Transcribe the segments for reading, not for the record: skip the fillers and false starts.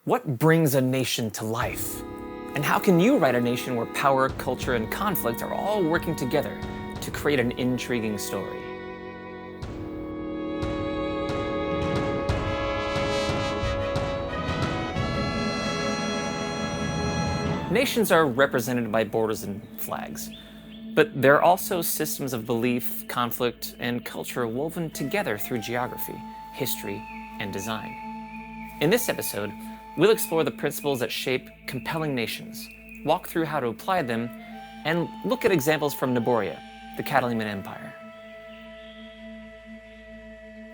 What brings a nation to life? And how can you write a nation where power, culture, and conflict are all working together to create an intriguing story? Nations are represented by borders and flags, but they're also systems of belief, conflict, and culture woven together through geography, history, and design. In this episode, we'll explore the principles that shape compelling nations, walk through how to apply them, and look at examples from Naboria, the Cataliman Empire.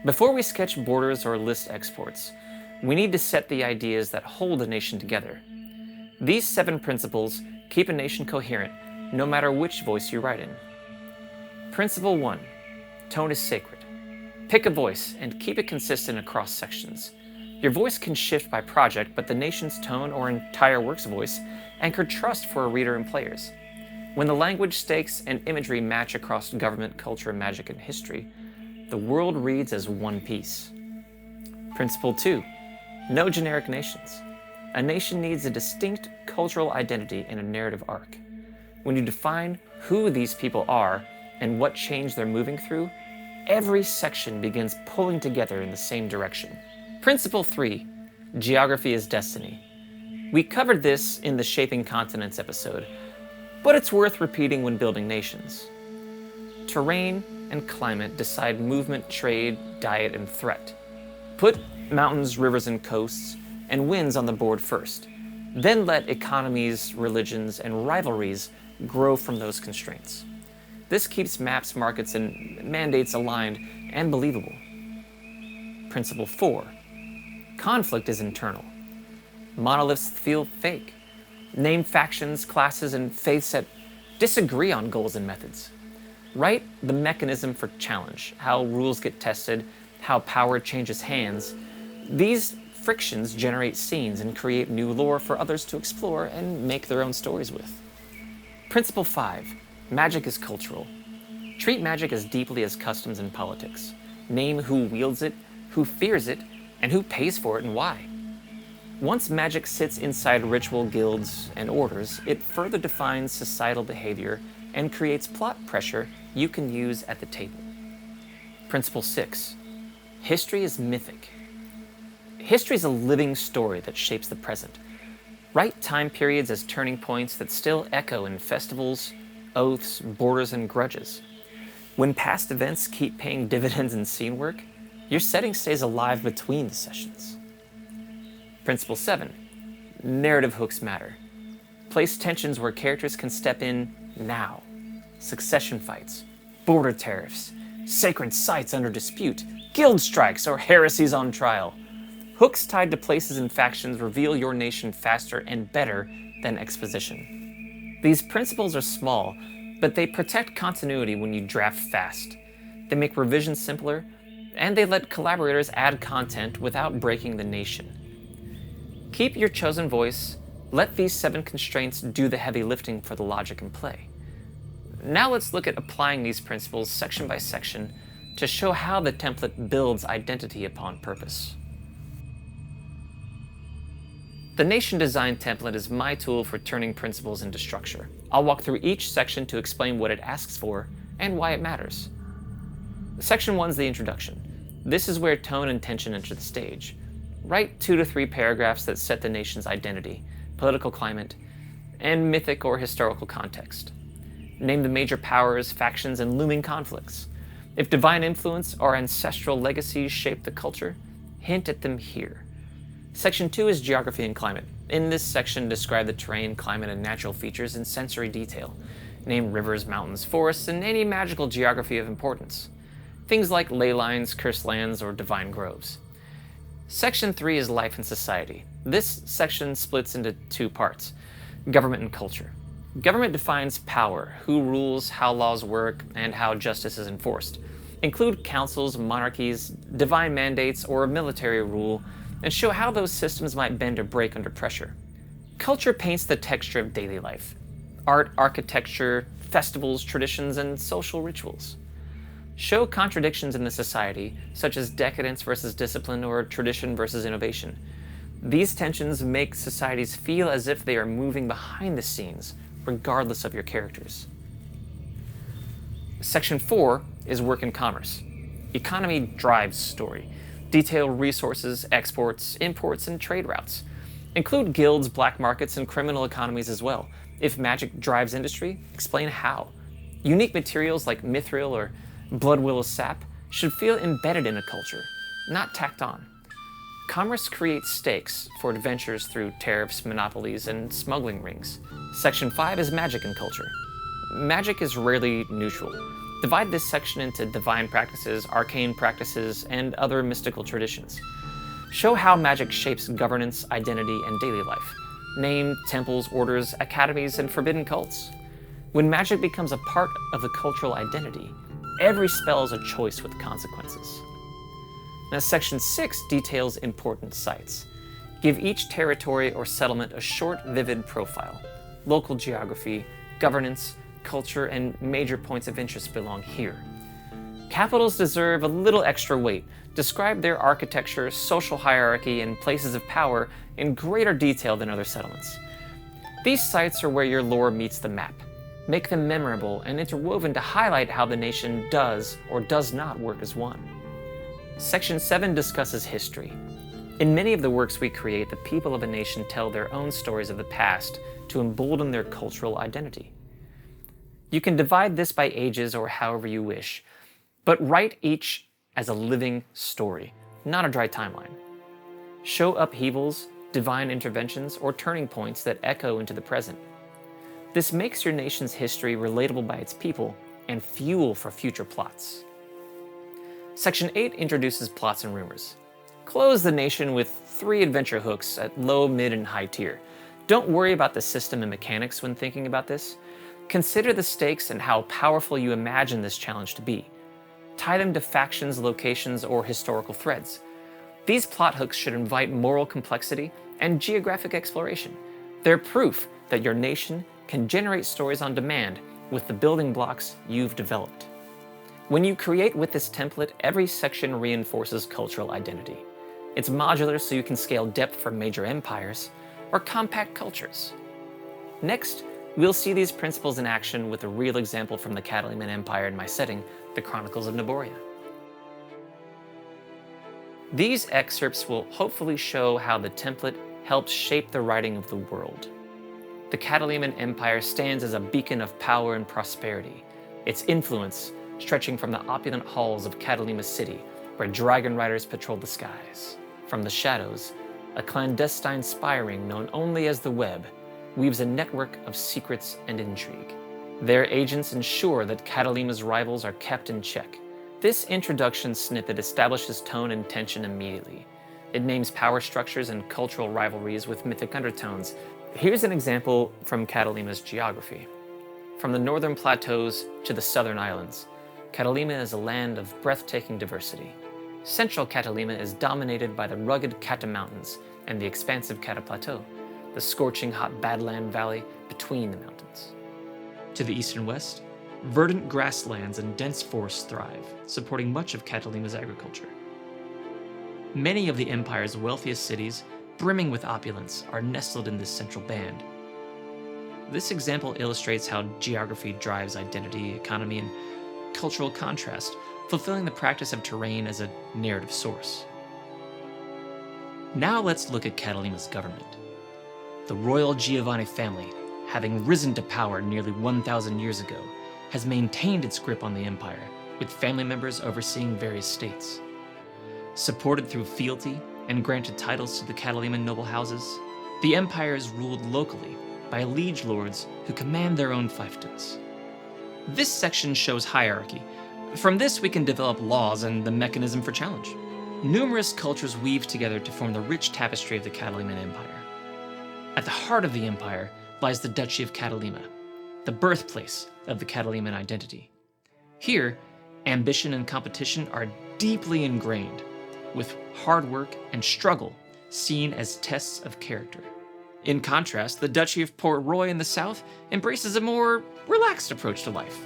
Before we sketch borders or list exports, we need to set the ideas that hold a nation together. These 7 principles keep a nation coherent, no matter which voice you write in. Principle 1. Tone is sacred. Pick a voice and keep it consistent across sections. Your voice can shift by project, but the nation's tone or entire work's voice anchor trust for a reader and players. When the language, stakes, and imagery match across government, culture, magic, and history, the world reads as one piece. Principle 2. No generic nations. A nation needs a distinct cultural identity and a narrative arc. When you define who these people are and what change they're moving through, every section begins pulling together in the same direction. Principle 3. Geography is destiny. We covered this in the Shaping Continents episode, but it's worth repeating when building nations. Terrain and climate decide movement, trade, diet, and threat. Put mountains, rivers, and coasts, and winds on the board first. Then let economies, religions, and rivalries grow from those constraints. This keeps maps, markets, and mandates aligned and believable. Principle 4. Conflict is internal. Monoliths feel fake. Name factions, classes, and faiths that disagree on goals and methods. Write the mechanism for challenge, how rules get tested, how power changes hands. These frictions generate scenes and create new lore for others to explore and make their own stories with. Principle 5. Magic is cultural. Treat magic as deeply as customs and politics. Name who wields it, who fears it, and who pays for it and why. Once magic sits inside ritual guilds and orders, it further defines societal behavior and creates plot pressure you can use at the table. Principle 6. History is mythic. History is a living story that shapes the present. Write time periods as turning points that still echo in festivals, oaths, borders, and grudges. When past events keep paying dividends in scene work, your setting stays alive between the sessions. Principle 7. Narrative hooks matter. Place tensions where characters can step in now. Succession fights, border tariffs, sacred sites under dispute, guild strikes, or heresies on trial. Hooks tied to places and factions reveal your nation faster and better than exposition. These principles are small, but they protect continuity when you draft fast. They make revisions simpler, and they let collaborators add content without breaking the nation. Keep your chosen voice. Let these 7 constraints do the heavy lifting for the logic and play. Now let's look at applying these principles section by section to show how the template builds identity upon purpose. The Nation Design template is my tool for turning principles into structure. I'll walk through each section to explain what it asks for and why it matters. Section 1 is the introduction. This is where tone and tension enter the stage. Write 2 to 3 paragraphs that set the nation's identity, political climate, and mythic or historical context. Name the major powers, factions, and looming conflicts. If divine influence or ancestral legacies shape the culture, hint at them here. Section 2 is geography and climate. In this section, describe the terrain, climate, and natural features in sensory detail. Name rivers, mountains, forests, and any magical geography of importance. Things like ley lines, cursed lands, or divine groves. Section 3 is life and society. This section splits into 2 parts, government and culture. Government defines power, who rules, how laws work, and how justice is enforced. Include councils, monarchies, divine mandates, or military rule, and show how those systems might bend or break under pressure. Culture paints the texture of daily life. Art, architecture, festivals, traditions, and social rituals. Show contradictions in the society, such as decadence versus discipline or tradition versus innovation. These tensions make societies feel as if they are moving behind the scenes, regardless of your characters. Section 4 is work and commerce. Economy drives story. Detail resources, exports, imports, and trade routes. Include guilds, black markets, and criminal economies as well. If magic drives industry, explain how. Unique materials like mithril or blood willow sap should feel embedded in a culture, not tacked on. Commerce creates stakes for adventures through tariffs, monopolies, and smuggling rings. Section 5 is magic and culture. Magic is rarely neutral. Divide this section into divine practices, arcane practices, and other mystical traditions. Show how magic shapes governance, identity, and daily life. Name temples, orders, academies, and forbidden cults. When magic becomes a part of the cultural identity, every spell is a choice with consequences. Now, Section 6 details important sites. Give each territory or settlement a short, vivid profile. Local geography, governance, culture, and major points of interest belong here. Capitals deserve a little extra weight. Describe their architecture, social hierarchy, and places of power in greater detail than other settlements. These sites are where your lore meets the map. Make them memorable and interwoven to highlight how the nation does or does not work as one. Section 7 discusses history. In many of the works we create, the people of a nation tell their own stories of the past to embolden their cultural identity. You can divide this by ages or however you wish, but write each as a living story, not a dry timeline. Show upheavals, divine interventions, or turning points that echo into the present. This makes your nation's history relatable by its people and fuel for future plots. Section 8 introduces plots and rumors. Close the nation with 3 adventure hooks at low, mid, and high tier. Don't worry about the system and mechanics when thinking about this. Consider the stakes and how powerful you imagine this challenge to be. Tie them to factions, locations, or historical threads. These plot hooks should invite moral complexity and geographic exploration. They're proof that your nation can generate stories on demand with the building blocks you've developed. When you create with this template, every section reinforces cultural identity. It's modular so you can scale depth for major empires or compact cultures. Next, we'll see these principles in action with a real example from the Cataliman Empire in my setting, the Chronicles of Naboria. These excerpts will hopefully show how the template helps shape the writing of the world. The Cataliman Empire stands as a beacon of power and prosperity, its influence stretching from the opulent halls of Catalima city, where dragon riders patrol the skies. From the shadows, a clandestine spy ring known only as the Web weaves a network of secrets and intrigue. Their agents ensure that Catalima's rivals are kept in check. This introduction snippet establishes tone and tension immediately. It names power structures and cultural rivalries with mythic undertones. Here's an example from Catalima's geography. From the northern plateaus to the southern islands, Catalima is a land of breathtaking diversity. Central Catalima is dominated by the rugged Cata Mountains and the expansive Cata Plateau, the scorching hot Badland Valley between the mountains. To the east and west, verdant grasslands and dense forests thrive, supporting much of Catalima's agriculture. Many of the empire's wealthiest cities, brimming with opulence, are nestled in this central band. This example illustrates how geography drives identity, economy, and cultural contrast, fulfilling the practice of terrain as a narrative source. Now let's look at Catalima's government. The royal Giovanni family, having risen to power nearly 1,000 years ago, has maintained its grip on the empire, with family members overseeing various states. Supported through fealty and granted titles to the Cataliman noble houses, the empire is ruled locally by liege lords who command their own fiefdoms. This section shows hierarchy. From this we can develop laws and the mechanism for challenge. Numerous cultures weave together to form the rich tapestry of the Cataliman Empire. At the heart of the empire lies the Duchy of Catalima, the birthplace of the Cataliman identity. Here, ambition and competition are deeply ingrained, with hard work and struggle seen as tests of character. In contrast, the Duchy of Port Roy in the south embraces a more relaxed approach to life.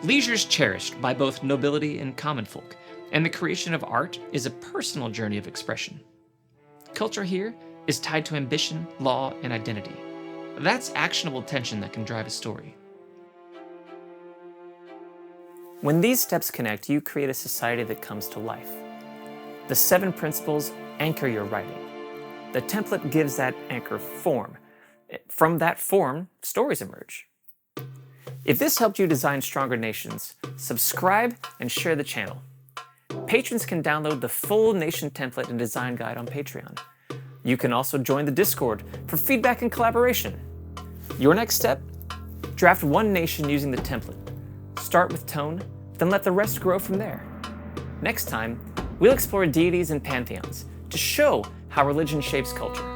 Leisure is cherished by both nobility and common folk, and the creation of art is a personal journey of expression. Culture here is tied to ambition, law, and identity. That's actionable tension that can drive a story. When these steps connect, you create a society that comes to life. The 7 principles anchor your writing. The template gives that anchor form. From that form, stories emerge. If this helped you design stronger nations, subscribe and share the channel. Patrons can download the full nation template and design guide on Patreon. You can also join the Discord for feedback and collaboration. Your next step? Draft 1 nation using the template. Start with tone, then let the rest grow from there. Next time, we'll explore deities and pantheons to show how religion shapes culture.